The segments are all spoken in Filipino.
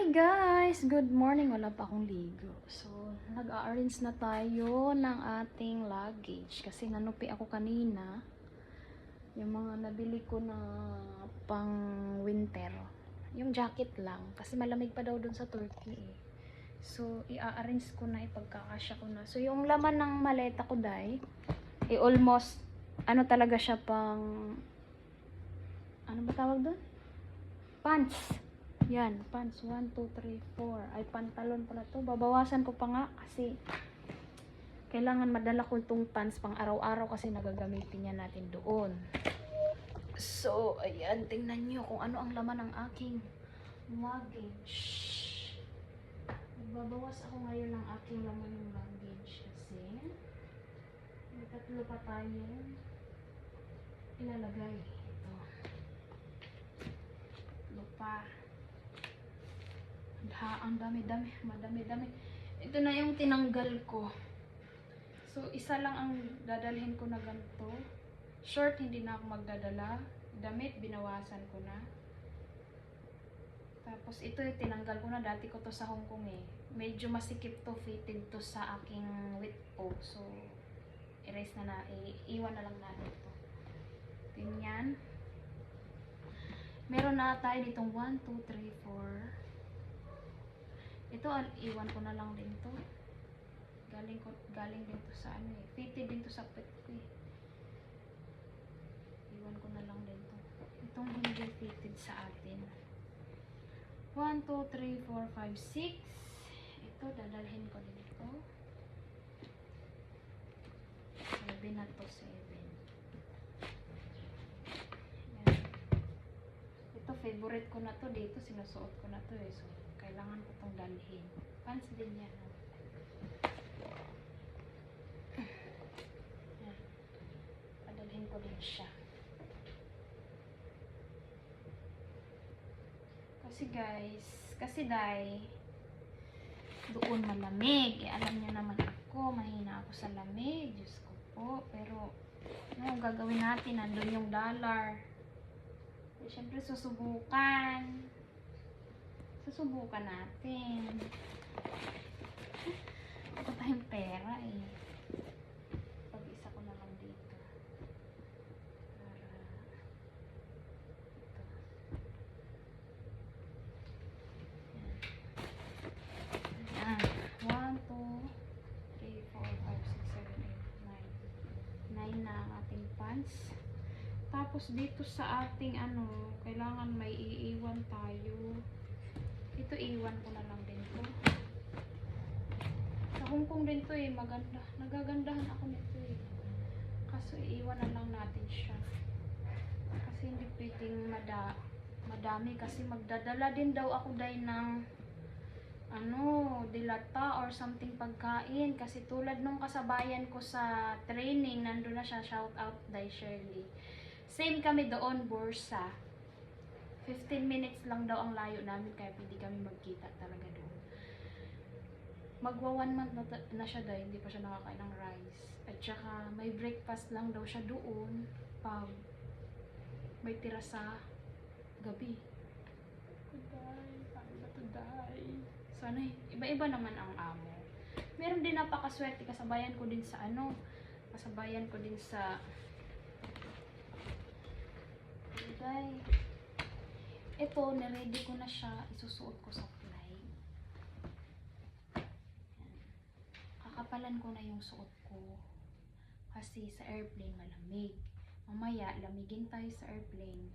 Hi guys! Good morning. Wala pa akong ligo. So, nag-a-arrange na tayo ng ating luggage. Kasi nanupi ako kanina. Yung mga nabili ko na pang winter. Yung jacket lang. Kasi malamig pa daw dun sa Turkey eh. So, i-arrange ko na, ipagkakasya ko na. So, yung laman ng maleta ko dahil, almost, ano talaga siya pang, ano ba tawag dun? Pants. Yan, pants. 1, 2, 3, 4. Ay, pantalon pala to. Babawasan ko pa nga kasi kailangan madala ko itong pants pang araw-araw kasi nagagamitin yan natin doon. So, ayan. Tingnan nyo kung ano ang laman ng aking luggage. Magbabawas ako ngayon ng aking laman ng luggage kasi may tatlo pa tayo ilalagay. Ito. Tatlo pa. Ang dami-dami, madami-dami. Ito na yung tinanggal ko. So, isa lang ang dadalhin ko na ganito. Short, hindi na ako magdadala. Damit, binawasan ko na. Tapos, ito yung tinanggal ko na. Dati ko to sa Hong Kong eh. Medyo masikip to, fitted to sa aking wet po. So, erase na na. Iwan na lang natin ito. Ganyan. Meron na tayo ditong 1, 2, 3, 4. Ito, iwan ko na lang din to. Galing din to sa ano eh. Fitted din to sa pet ko eh. Iwan ko na lang din to. Itong hindi fitted sa atin. 1, 2, 3, 4, 5, 6. Ito, dadalhin ko din ito. 7 na to, 7. Yan. Ito, favorite ko na to. Dito, sinusuot ko na to eh. So, kailangan ko itong dalhin. Pants din yan. Yan. Padalhin ko din siya. Kasi doon malamig. Alam niyo naman ako, mahina ako sa lamig. Diyos ko po. Pero, ano gagawin natin? Nandun yung dollar. Siyempre, susubukan natin. Wala tayong pera eh. Pag-isa ko na lang dito. Para ito. Yan. 1, 2, 3, 4, 5, 6, 7, 8, 9. 9 na ang ating pants. Tapos dito sa ating kailangan may iiwan tayo. Ito iwan ko na lang din to. Sa Hong Kong din to eh, maganda. Nagagandahan ako nito eh. Kaso iiwan na lang natin siya. Kasi hindi pwedeng madami kasi magdadala din daw ako dahil ng dilata or something pagkain. Kasi tulad nung kasabayan ko sa training, nandun na siya, shout out dahil Shirley. Same kami doon, Bursa. 15 minutes lang daw ang layo namin kaya pwede kami magkita talaga doon. Magwa 1 month na siya dahil hindi pa siya nakakain ng rice. At saka may breakfast lang daw siya doon pag may tira sa gabi. Sana iba-iba naman ang amo. Meron din napakaswerte, kasabayan ko din sa ito, na-ready ko na siya, isusuot ko sa flight. Kakapalan ko na yung suot ko. Kasi sa airplane malamig. Mamaya, lamigin tayo sa airplane.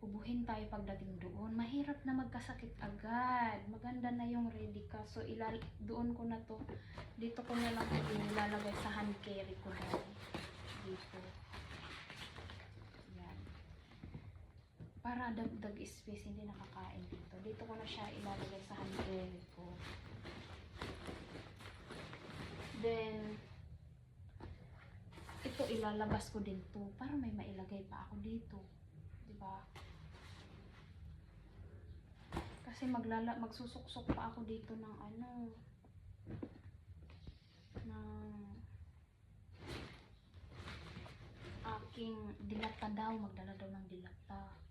Ubuhin tayo pagdating doon. Mahirap na magkasakit agad. Maganda na yung ready ka. So, doon ko na to. Dito ko na lang ilalagay sa hand carry ko na. Dito. Para dagdag space, hindi nakakain dito. Dito ko na siya ilalagay sa hand carry ko. Then, ito ilalabas ko din to para may mailagay pa ako dito. Diba? Kasi magsusuksok pa ako dito ng aking dilata daw. Magdala daw ng dilata.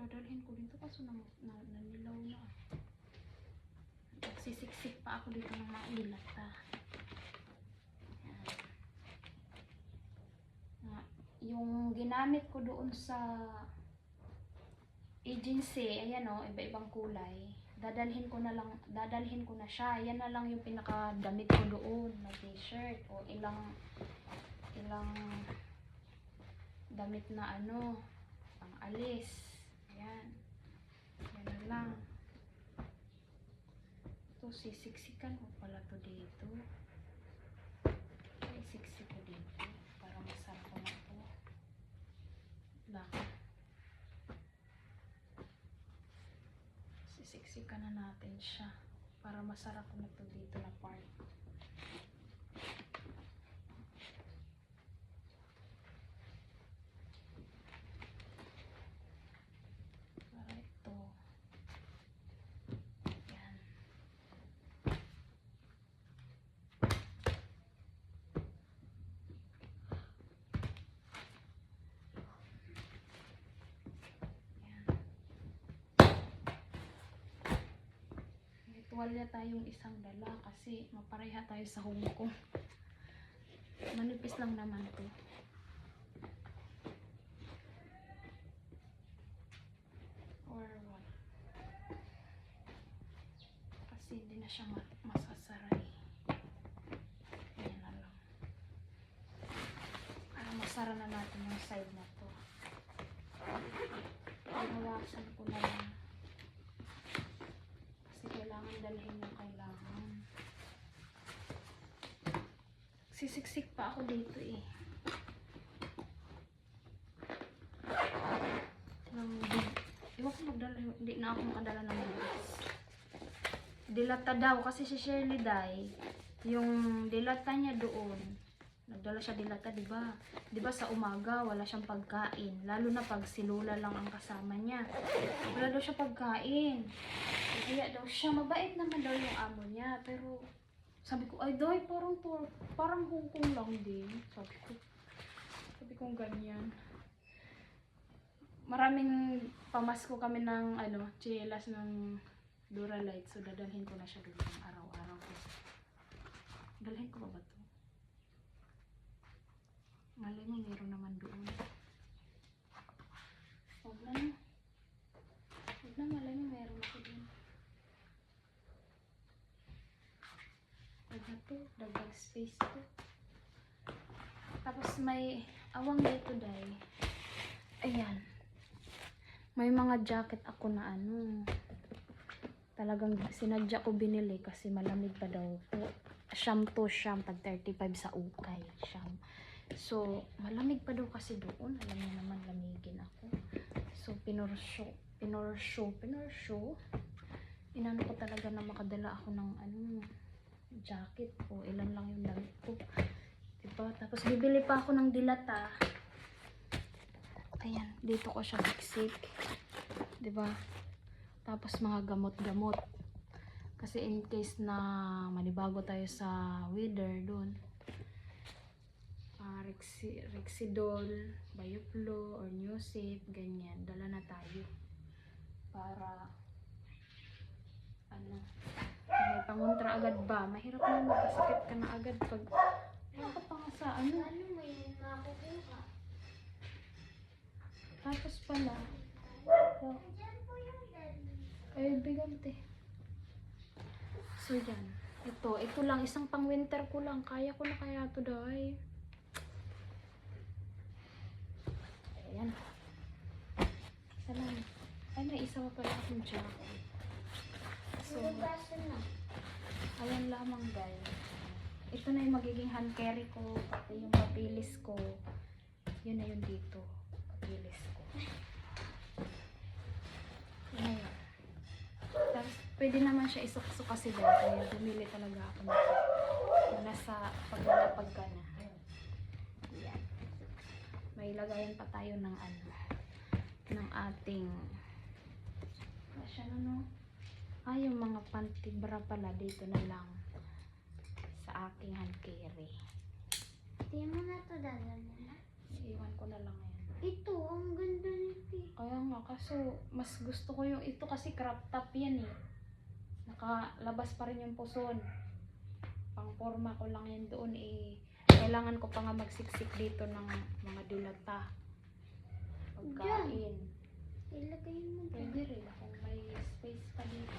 dadalhin ko dito kaso nanilaw na. Nagsisiksik pa ako dito ng mga dilata. Yung ginamit ko doon sa agency, ayan o, iba-ibang kulay. Dadalhin ko na siya. Yan na lang yung pinakadamit ko doon na t-shirt o ilang damit na ano, pang alis. Ayan. Yan na lang. Ito, sisiksikan ko pala to dito. Sisiksik ko dito para masarap ko na to. Lang. Sisiksikan na natin siya para masarap ko na to dito na part. Para ito. Yan. Tuwalya tayong isang dala kasi mapareha tayo sa Hong Kong. Manipis lang naman to. Or what? Kasi hindi na siya masasaray. Ayan na lang. Para masara na natin yung side na to. Pinawasan ko na lang. Dalhin yung kailangan. Sisiksik pa ako dito eh. Iwan ko magdala, hindi na ako makadala ng bilis. Dilata daw kasi si Shirley Day, yung dilata niya doon, nagdala siya dilata, diba? Diba sa umaga wala siyang pagkain, lalo na pag si Lola lang ang kasama niya. Wala daw siya pagkain. Kaya daw siya, mabait naman daw yung amo niya, pero sabi ko, ay Day, parang Hong Kong lang din. Sabi ko ganyan. Maraming pamasko kami ng chinelas ng Duralite, so dadalhin ko na siya doon araw-araw ko. Dalhin ko ba to? Malay mo, meron naman doon. Huwag na, malay mo, meron ako doon. Dagdag space to. Tapos may awang dito dahil. Ayan. May mga jacket ako na talagang sinadya ko binili kasi malamig pa daw. Siyam pag 35 sa ukay. Siyam. So, malamig pa daw kasi doon. Alam niyo naman, lamigin ako. So, pinorsyo. Inano ko talaga na makadala ako ng jacket ko. Ilan lang yung damit ko. Diba? Tapos, bibili pa ako ng dilata. Ayan. Dito ko siya siksik. Diba? Tapos, mga gamot-gamot. Kasi in case na manibago tayo sa weather doon. Rexidol, Bioflo, or Newsafe, ganyan. Dala na tayo. Para may pangontra agad ba? Mahirap na magkasakit ka na agad pag wala pa nga sa may nakukuha. Tapos pala ay bigante. So yan. Ito lang. Isang pang winter ko lang. Kaya ko na kaya ito dahil. Ayan. Salam. Ay, naisa pa pala akong jacket. So, ayan lamang guys. Ito na yung magiging hand carry ko. Pati yung papilis ko. Yun na yun dito. Papilis ko. Yun na yun. Tapos, pwede naman siya isukso kasi dahil. Kaya bumili talaga ako nito. Nasa paglalapag ka na. Ayan. May lagayan pa tayo ng ng ating yung mga pantibra pala dito na lang sa aking hand carry. Hindi mo na ito dadalhin na? Iwan ko na lang ngayon. Ito, ang ganda nito. Kaya nga, kaso mas gusto ko yung ito kasi crop top yan eh. Nakalabas pa rin yung puson. Pang forma ko lang yan doon eh. Kailangan ko pa nga magsiksik dito ng mga dilata. Pagkain. Ilagay mo dyan. Pwede rin kung may space pa dito.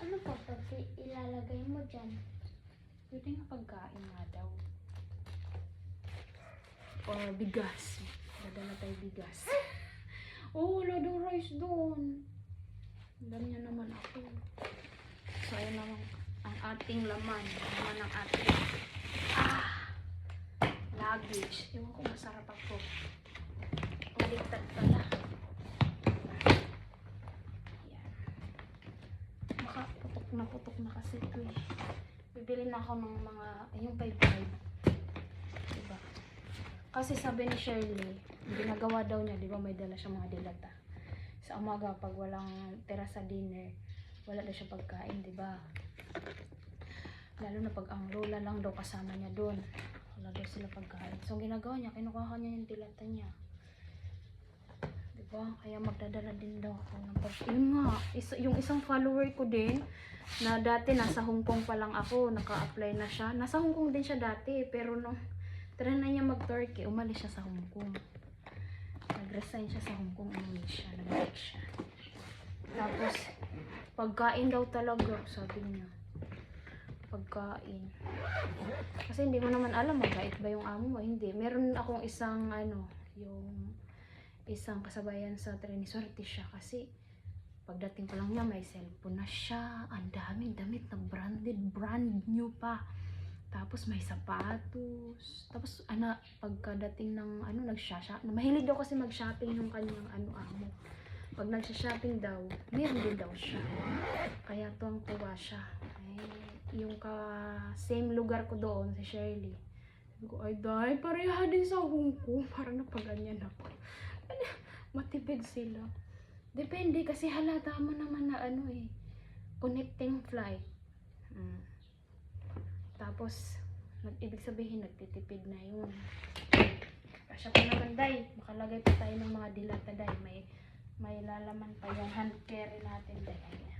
Ano pa pag ilalagay mo dyan? Pwede nga pagkain nga daw. Or bigas. Dadala tayo bigas. Oh, wala daw rice doon. Alam niya naman ako. So, ayun naman ang ating laman. Laman ng ating luggage. Ewan ko, masarap ako. Maligtad pala. Yan. Putok na kasi ito eh. Bibili na ako ng mga, yung 5-5. Diba? Kasi sabi ni Shirley, ginagawa daw niya, di ba may dala siya mga dilata. Sa umaga, pag walang tira sa dinner, wala daw siya pagkain, di ba? Lalo na pag ang lola lang daw kasama niya doon. Wala daw sila pagkain. So, ang ginagawa niya, kinukuha niya yung dilata niya. Di ba? Kaya magdadala din daw ako ng yun nga, yung isang follower ko din, na dati nasa Hong Kong pa lang ako, naka-apply na siya. Nasa Hong Kong din siya dati, pero nung try na niya mag-Turkey, umalis siya sa Hong Kong. Nag-resign siya sa Hong Kong, umalis siya, nag-break siya. Tapos, pagkain daw talaga, sabi niya. Pagkain. Kasi hindi mo naman alam, mabait ba yung amo mo? Hindi. Meron akong isang, yung isang kasabayan sa Triniswerte siya. Kasi, pagdating ko lang niya, may cellphone na siya. Ang daming damit na brand new pa. Tapos may sapatos. Tapos pagkadating ng nag-shopping, mahilig daw kasi mag-shopping yung kanyang amo. Pag nag-shopping daw, meron din daw siya. Kaya tuwang-tuwa siya. Ay, yung same lugar ko doon, si Shirley. Sabi ko, ay day, pareha din sa Hong Kong. Parang napaganyan ako. Matipid sila. Depende kasi halata mo naman na connecting flight. Tapos, ibig sabihin, nagtitipid na yun. Kasya pa naman, day. Makalagay pa tayo ng mga dilata, day. May lalaman pa yung hand carry natin, day. Ayan.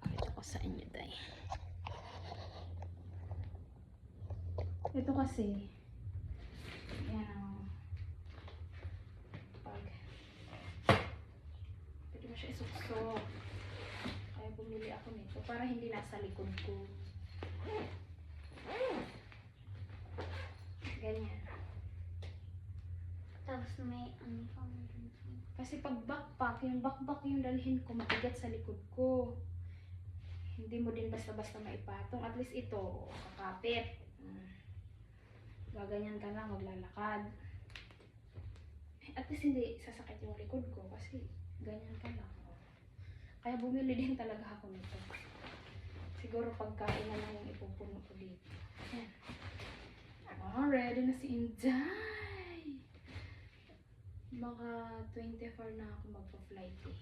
Pakita ko sa inyo, day. Ito kasi, ayan, pwede mo siya isuksok. Bumili ako nito para hindi nasa likod ko. Ganyan. Tapos may pang Kasi pag backpack yung dalhin ko, matigat sa likod ko. Hindi mo din basta-basta maipatong. At least ito, kakapit. Gaganyan ka lang, maglalakad. At least hindi sasakit yung likod ko kasi ganyan ka lang. Kaya bumili din talaga ako nito. Siguro pagkain na lang yung ipupuno ko dito. Ayan. Ready na si Inday. Mga 24 na ako magpa-flight eh.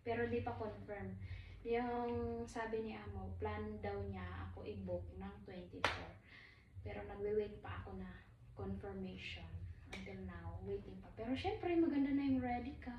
Pero di pa confirm. Yung sabi ni Amo, plan daw niya ako i-book ng 24. Pero nagwe-wait pa ako na confirmation. Until now, waiting pa. Pero syempre maganda na yung ready ka.